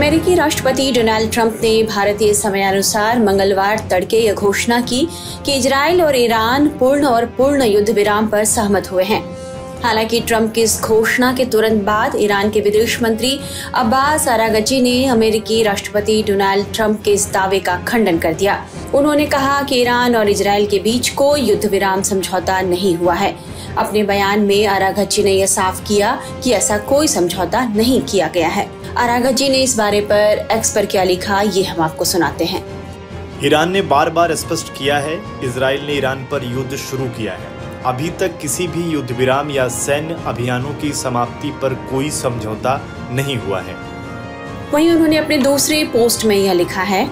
अमेरिकी राष्ट्रपति Donald Trump ने भारतीय समयानुसार मंगलवार तड़के यह घोषणा की कि इजराइल और ईरान पूर्ण युद्ध विराम पर सहमत हुए हैं। हालांकि ट्रंप की इस घोषणा के तुरंत बाद ईरान के विदेश मंत्री अब्बास अरागची ने अमेरिकी राष्ट्रपति डोनाल्ड ट्रंप के इस दावे का खंडन कर दिया। उन्होंने कहा कि ईरान और इजराइल के बीच कोई युद्ध विराम समझौता नहीं हुआ है। अपने बयान में अरागची ने यह साफ किया कि ऐसा कोई समझौता नहीं किया गया है। अरागची ने इस बारे पर एक्स पर क्या लिखा, ये हम आपको सुनाते हैं। ईरान ने बार बार स्पष्ट किया है, इजराइल ने ईरान पर युद्ध शुरू किया है। अभी तक किसी भी युद्ध विराम या सैन्य अभियानों की समाप्ति पर कोई समझौता नहीं हुआ है। वहीं उन्होंने अपने दूसरे पोस्ट में यह लिखा है,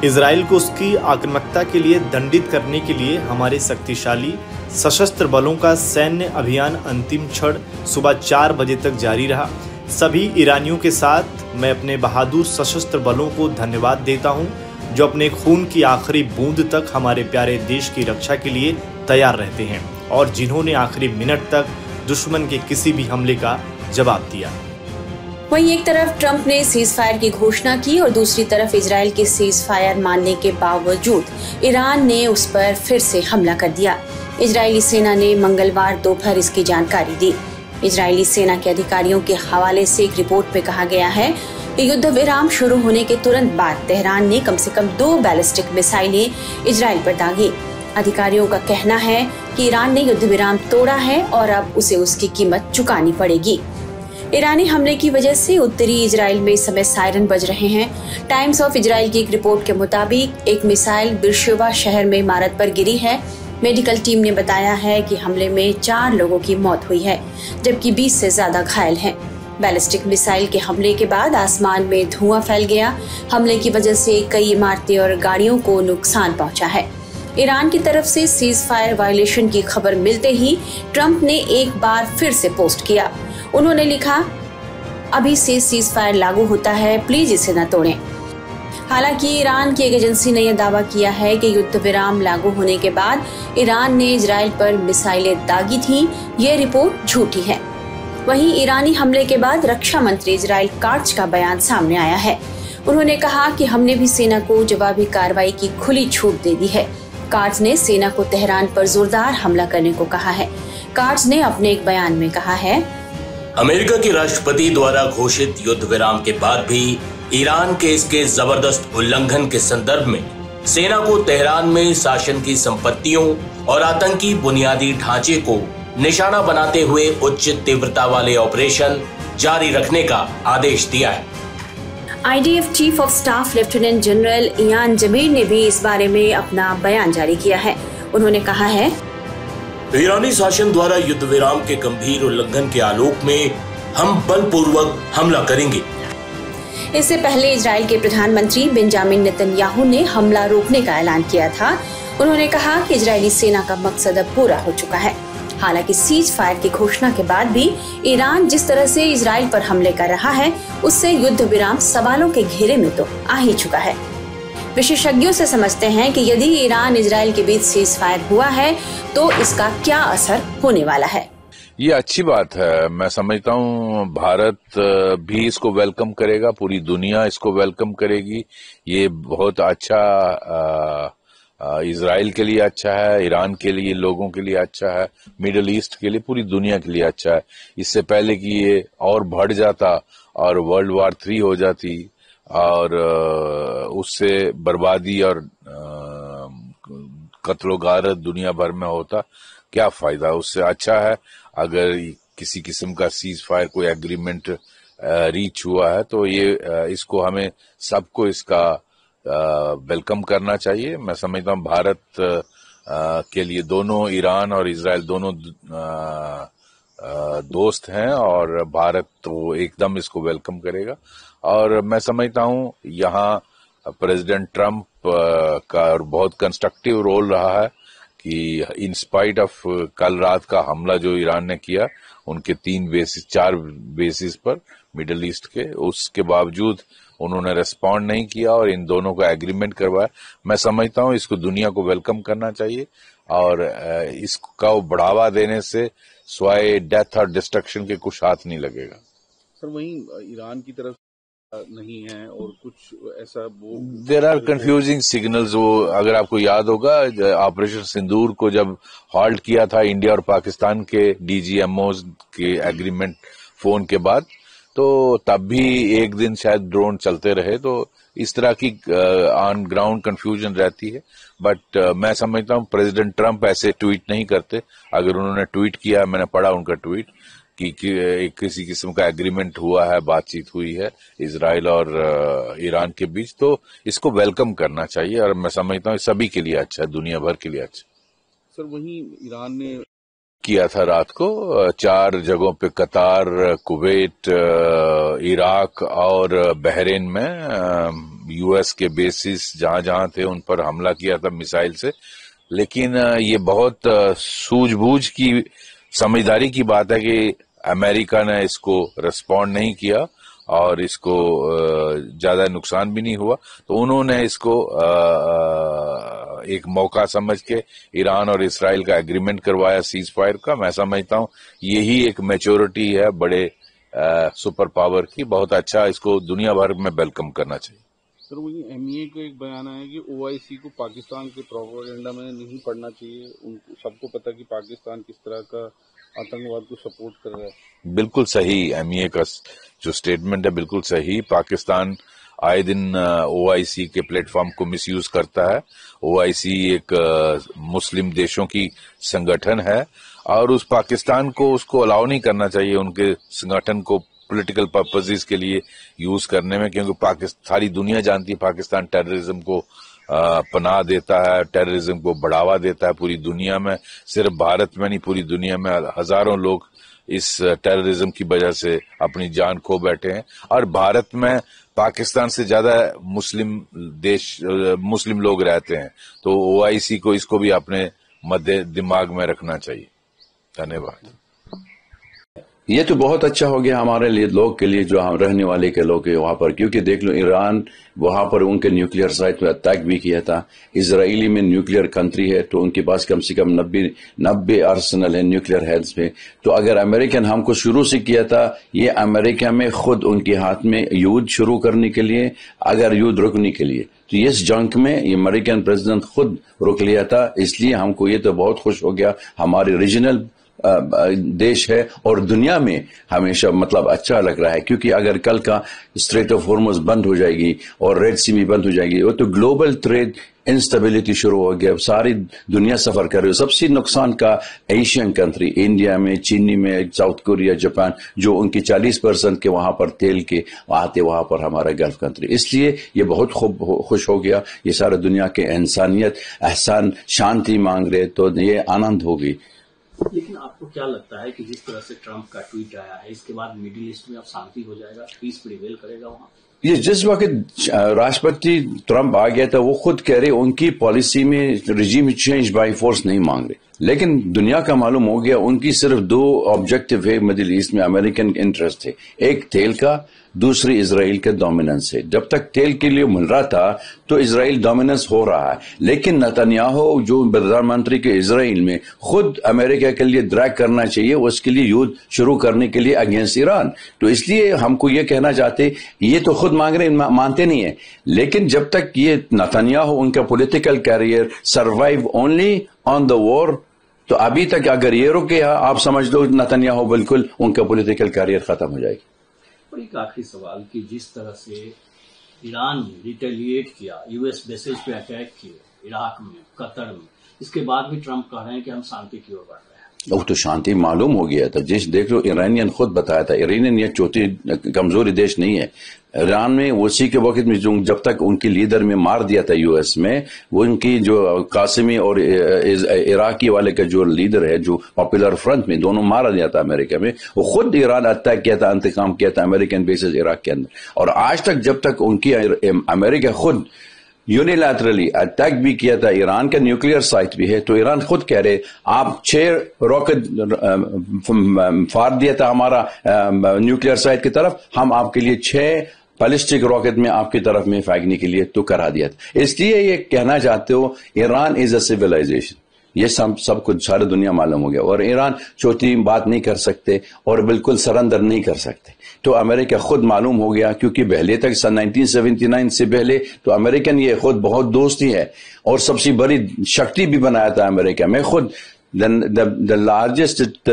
इजराइल को उसकी आक्रामकता के लिए दंडित करने के लिए हमारे शक्तिशाली सशस्त्र बलों का सैन्य अभियान अंतिम क्षण सुबह 4 बजे तक जारी रहा। सभी ईरानियों के साथ मैं अपने बहादुर सशस्त्र बलों को धन्यवाद देता हूं, जो अपने खून की आखिरी बूंद तक हमारे प्यारे देश की रक्षा के लिए तैयार रहते हैं और जिन्होंने आखिरी मिनट तक दुश्मन के किसी भी हमले का जवाब दिया। वहीं एक तरफ ट्रंप ने सीज फायर की घोषणा की और दूसरी तरफ इजराइल के सीज फायर मानने के बावजूद ईरान ने उस पर फिर से हमला कर दिया। इजरायली सेना ने मंगलवार दोपहर इसकी जानकारी दी। इजरायली सेना के अधिकारियों के हवाले से एक रिपोर्ट में कहा गया है कि युद्ध विराम शुरू होने के तुरंत बाद तेहरान ने कम से कम 2 बैलिस्टिक मिसाइलें इजराइल पर दागी। अधिकारियों का कहना है कि ईरान ने युद्ध विराम तोड़ा है और अब उसे उसकी कीमत चुकानी पड़ेगी। ईरानी हमले की वजह से उत्तरी इजराइल में इस समय सायरन बज रहे हैं। टाइम्स ऑफ इजराइल की एक रिपोर्ट के मुताबिक एक मिसाइल बिरशेवा शहर में इमारत पर गिरी है। मेडिकल टीम ने बताया है कि हमले में 4 लोगों की मौत हुई है, जबकि 20 से ज्यादा घायल हैं। बैलिस्टिक मिसाइल के हमले के बाद आसमान में धुआं फैल गया। हमले की वजह से कई इमारतें और गाड़ियों को नुकसान पहुंचा है। ईरान की तरफ से सीज फायर वायलेशन की खबर मिलते ही ट्रंप ने एक बार फिर से पोस्ट किया। उन्होंने लिखा, अभी से सीज फायर लागू होता है, प्लीज इसे न तोड़ें। हालांकि ईरान की एक एजेंसी ने यह दावा किया है कि युद्ध विराम लागू होने के बाद ईरान ने इजराइल पर मिसाइलें दागी थीं। यह रिपोर्ट झूठी है। वहीं ईरानी हमले के बाद रक्षा मंत्री इजराइल काट्ज का बयान सामने आया है। उन्होंने कहा कि हमने भी सेना को जवाबी कार्रवाई की खुली छूट दे दी है। काट्ज ने सेना को तेहरान पर जोरदार हमला करने को कहा है। काट्ज ने अपने एक बयान में कहा है, अमेरिका के राष्ट्रपति द्वारा घोषित युद्ध विराम के बाद भी ईरान के इसके जबरदस्त उल्लंघन के संदर्भ में सेना को तेहरान में शासन की संपत्तियों और आतंकी बुनियादी ढांचे को निशाना बनाते हुए उच्च तीव्रता वाले ऑपरेशन जारी रखने का आदेश दिया है। IDF chief of staff lieutenant general Eyal Zamir ने भी इस बारे में अपना बयान जारी किया है। उन्होंने कहा है, ईरानी शासन द्वारा युद्ध विराम के गंभीर उल्लंघन के आलोक में हम बलपूर्वक हमला करेंगे। इससे पहले इजराइल के प्रधानमंत्री बेंजामिन नेतन्याहू ने हमला रोकने का ऐलान किया था। उन्होंने कहा कि इजरायली सेना का मकसद अब पूरा हो चुका है। हालांकि सीज फायर की घोषणा के बाद भी ईरान जिस तरह से इजराइल पर हमले कर रहा है, उससे युद्ध विराम सवालों के घेरे में तो आ ही चुका है। विशेषज्ञों से समझते हैं कि यदि ईरान इजराइल के बीच सीज फायर हुआ है तो इसका क्या असर होने वाला है। ये अच्छी बात है। मैं समझता हूँ भारत भी इसको वेलकम करेगा, पूरी दुनिया इसको वेलकम करेगी। ये बहुत अच्छा इजराइल के लिए अच्छा है, ईरान के लिए, लोगों के लिए अच्छा है, मिडिल ईस्ट के लिए, पूरी दुनिया के लिए अच्छा है। इससे पहले कि ये और बढ़ जाता और वर्ल्ड वॉर 3 हो जाती और उससे बर्बादी और कत्लो गारत दुनिया भर में होता, क्या फायदा। उससे अच्छा है अगर किसी किस्म का सीज फायर कोई एग्रीमेंट रीच हुआ है तो ये इसको हमें सबको इसका वेलकम करना चाहिए। मैं समझता हूँ भारत के लिए दोनों ईरान और इजराइल दोनों दोस्त हैं और भारत तो एकदम इसको वेलकम करेगा। और मैं समझता हूँ यहाँ प्रेसिडेंट ट्रंप का बहुत कंस्ट्रक्टिव रोल रहा है कि इन स्पाइट ऑफ कल रात का हमला जो ईरान ने किया उनके 4 बेसिस पर मिडिल ईस्ट के, उसके बावजूद उन्होंने रेस्पॉन्ड नहीं किया और इन दोनों का एग्रीमेंट करवाया। मैं समझता हूँ इसको दुनिया को वेलकम करना चाहिए और इसका बढ़ावा देने से स्वाय डेथ और डिस्ट्रक्शन के कुछ हाथ नहीं लगेगा। सर, वहीं ईरान की तरफ नहीं है और कुछ ऐसा वो देयर आर कंफ्यूजिंग सिग्नल्स। वो अगर आपको याद होगा ऑपरेशन सिंदूर को जब हॉल्ट किया था इंडिया और पाकिस्तान के डीजीएमओज के एग्रीमेंट फोन के बाद, तो तब भी एक दिन शायद ड्रोन चलते रहे। तो इस तरह की ऑन ग्राउंड कंफ्यूजन रहती है। बट मैं समझता हूं प्रेसिडेंट ट्रंप ऐसे ट्वीट नहीं करते। अगर उन्होंने ट्वीट किया, मैंने पढ़ा उनका ट्वीट कि किसी किस्म का एग्रीमेंट हुआ है, बातचीत हुई है इजराइल और ईरान के बीच, तो इसको वेलकम करना चाहिए और मैं समझता हूँ सभी के लिए अच्छा है, दुनिया भर के लिए अच्छा। सर वहीं ईरान ने किया था रात को 4 जगहों पे, कतार, कुवैत, इराक और बहरीन में यूएस के बेसिस जहां जहां थे उन पर हमला किया था मिसाइल से। लेकिन ये बहुत सूझबूझ की, समझदारी की बात है कि अमेरिका ने इसको रिस्पॉन्ड नहीं किया और इसको ज्यादा नुकसान भी नहीं हुआ। तो उन्होंने इसको एक मौका समझ के ईरान और इसराइल का एग्रीमेंट करवाया सीज फायर का। मैं समझता हूं यही एक मैच्योरिटी है बड़े सुपर पावर की। बहुत अच्छा, इसको दुनिया भर में वेलकम करना चाहिए। सर वही एमईए का एक बयान आया कि ओआईसी को पाकिस्तान के प्रोपेगेंडा में नहीं पढ़ना चाहिए। उनको सबको पता कि पाकिस्तान किस तरह का आतंकवाद को सपोर्ट कर रहा है। बिल्कुल सही, एमईए का जो स्टेटमेंट है बिल्कुल सही। पाकिस्तान आए दिन ओआईसी के प्लेटफॉर्म को मिसयूज करता है। ओआईसी एक मुस्लिम देशों की संगठन है और उस पाकिस्तान को उसको अलाउ नहीं करना चाहिए उनके संगठन को पॉलिटिकल पर्पसेस के लिए यूज करने में, क्योंकि सारी दुनिया जानती है पाकिस्तान टेररिज्म को पनाह देता है, टेररिज्म को बढ़ावा देता है पूरी दुनिया में। सिर्फ भारत में नहीं, पूरी दुनिया में हजारों लोग इस टेररिज्म की वजह से अपनी जान खो बैठे हैं। और भारत में पाकिस्तान से ज्यादा मुस्लिम लोग रहते हैं। तो ओआईसी को इसको भी अपने मध्य दिमाग में रखना चाहिए। धन्यवाद। ये तो बहुत अच्छा हो गया हमारे लिए, लोग के लिए, जो हम रहने वाले के लोग हैं वहां पर, क्योंकि देख लो ईरान वहां पर उनके न्यूक्लियर साइट पे अटैक भी किया था। इजराइली में न्यूक्लियर कंट्री है तो उनके पास कम से कम 90 आर्सेनल है न्यूक्लियर हेड्स पे। तो अगर अमेरिकन हमको शुरू से किया था, ये अमेरिका में खुद उनके हाथ में युद्ध शुरू करने के लिए, अगर युद्ध रुकने के लिए, तो इस जंग में ये अमेरिकन प्रेसिडेंट खुद रुक लिया था। इसलिए हमको ये तो बहुत खुश हो गया। हमारे रीजनल देश है और दुनिया में हमेशा मतलब अच्छा लग रहा है, क्योंकि अगर कल का स्ट्रेट ऑफ हॉर्मुज़ बंद हो जाएगी और रेड सी भी बंद हो जाएगी, वो तो ग्लोबल ट्रेड इंस्टेबिलिटी शुरू हो गया। सारी दुनिया सफर कर रही है। सबसे नुकसान का एशियन कंट्री, इंडिया में, चीनी में, साउथ कोरिया, जापान, जो उनकी 40% के वहां पर तेल के आते, वहां पर हमारा गल्फ कंट्री। इसलिए ये बहुत खुश हो गया। ये सारे दुनिया के इंसानियत, एहसान, शांति मांग रहे, तो ये आनंद हो गई। लेकिन आपको क्या लगता है कि जिस तरह से ट्रंप का ट्वीट आया है, इसके बाद मिडिल ईस्ट में अब शांति हो जाएगा, पीस प्रिवेल करेगा वहां? ये जिस वक्त राष्ट्रपति ट्रंप आ गया था, वो खुद कह रहे उनकी पॉलिसी में रिजीम चेंज बाय फोर्स नहीं मांग रहे। लेकिन दुनिया का मालूम हो गया उनकी सिर्फ 2 ऑब्जेक्टिव है मिडिल ईस्ट में, अमेरिकन इंटरेस्ट है। एक तेल का, दूसरी इजराइल के डोमिनेंस है। जब तक तेल के लिए मिल रहा था तो इजराइल डोमिनेंस हो रहा है, लेकिन नेतन्याहू जो प्रधानमंत्री के इजराइल में खुद अमेरिका के लिए ड्रैग करना चाहिए, उसके लिए युद्ध शुरू करने के लिए अगेंस्ट ईरान। तो इसलिए हमको ये कहना चाहते, ये तो खुद मांग रहे, मानते नहीं है, लेकिन जब तक ये नेतन्याहू उनका political career survive only on the war, तो अभी तक अगर ये रुके, आप समझ लो नेतन्याहू बिल्कुल उनका पॉलिटिकल कैरियर खत्म हो जाएगी। एक आखिरी सवाल कि जिस तरह से ईरान ने रिटेलिएट किया, यूएस बेसेस पे अटैक किए इराक में, कतर में, इसके बाद भी ट्रंप कह रहे हैं कि हम शांति की ओर बढ़ रहे हैं। वो तो शांति मालूम हो गया था। जिस देख लो ईरानियन खुद बताया था, ईरानियन ये चौथी कमजोरी देश नहीं है। ईरान में उसी के वक्त में जब तक उनकी लीडर में मार दिया था यूएस में, वो उनकी जो कासिमी और इराकी वाले का जो लीडर है, जो पॉपुलर फ्रंट में, दोनों मारा दिया था अमेरिका में। वो खुद ईरान अटैक किया था, इंतकाम किया था अमेरिकन बेसेस इराक के अंदर। और आज तक जब तक उनकी अमेरिका खुद यूनिलैटरली अटैक भी किया था, ईरान का न्यूक्लियर साइट भी है, तो ईरान खुद कह रहे आप 6 रॉकेट फाड़ दिया था हमारा न्यूक्लियर साइट की तरफ, हम आपके लिए 6 बैलिस्टिक रॉकेट में आपकी तरफ में फेंकने के लिए तो करा दिया था। इसलिए ये कहना चाहते हो ईरान इज अ सिविलाइजेशन, ये सब कुछ सारी दुनिया मालूम हो गया। और ईरान छोटी बात नहीं कर सकते और बिल्कुल सरेंडर नहीं कर सकते। तो अमेरिका खुद मालूम हो गया, क्योंकि पहले तक सन 1979 से पहले तो अमेरिकन ये खुद बहुत दोस्ती है और सबसे बड़ी शक्ति भी बनाया था अमेरिका में खुद। the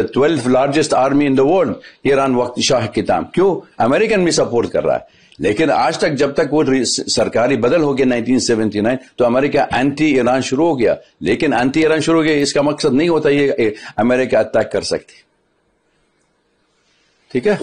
12th largest army in the world Iran वक्त शाह के ताम, क्यों? अमेरिकन भी सपोर्ट कर रहा है। लेकिन आज तक जब तक वो सरकारी बदल हो गया 1979 तो अमेरिका एंटी ईरान शुरू हो गया। लेकिन एंटी ईरान शुरू हो गया इसका मकसद नहीं होता ये अमेरिका अटैक कर सकती। ठीक है।